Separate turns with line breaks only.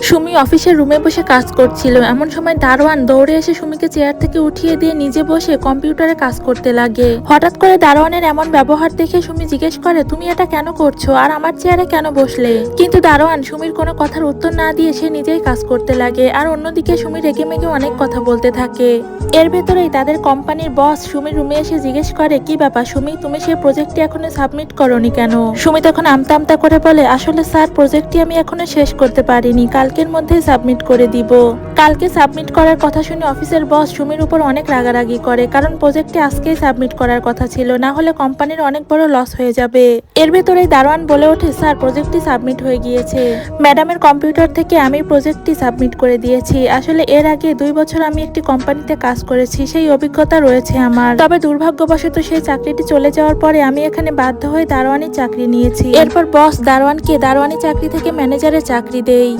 সুমি অফিসের রুমে বসে কাজ করছিল। এমন সময় দারোয়ান দৌড়ে এসে সুমিকে চেয়ার থেকে উঠিয়ে দিয়ে নিজে বসে কম্পিউটারে কাজ করতে লাগে। হঠাৎ করে দারোয়ানের এমন ব্যবহার দেখে সুমি জিজ্ঞেস করে, তুমি এটা কেন করছো আর আমার চেয়ারে কেন বসলে? কিন্তু দারোয়ান সুমির কোনো কথার উত্তর না দিয়ে সে নিজেই কাজ করতে লাগে। আর অন্যদিকে সুমি রেগে মেগে অনেক কথা বলতে থাকে। এর ভেতরেই তাদের কোম্পানির বস সুমির রুমে এসে জিজ্ঞেস করে, কি ব্যাপার সুমি, তুমি সেই প্রজেক্টটি এখনো সাবমিট করোনি কেন? সুমি তখন আমতা আমতা করে বলে, আসলে স্যার প্রজেক্টটি আমি এখনো শেষ করতে পারিনি, কালকের মধ্যেই সাবমিট করে দিব। কালকে সাবমিট করার কথা শুনে অফিসের বস সুমির উপর অনেক রাগারাগি করে, কারণ প্রজেক্টটি আজকেই সাবমিট করার কথা ছিল, না হলে কোম্পানির অনেক বড় লস হয়ে যাবে। এর ভেতরেই দারোয়ান বলে ওঠে, স্যার প্রজেক্টটি সাবমিট হয়ে গিয়েছে, ম্যাডামের কম্পিউটার থেকে আমি প্রজেক্টটি সাবমিট করে দিয়েছি। আসলে এর আগে 2 বছর আমি একটি কোম্পানিতে কাজ করেছি, সেই অভিজ্ঞতা রয়েছে আমার। তবে দুর্ভাগ্যবশত সেই চাকরিটি চলে যাওয়ার পরে আমি এখানে বাধ্য হয়ে দারোয়ানি চাকরি নিয়েছি। এরপর বস দারোয়ানকে দারোয়ানি চাকরি থেকে ম্যানেজারের চাকরি দেয়।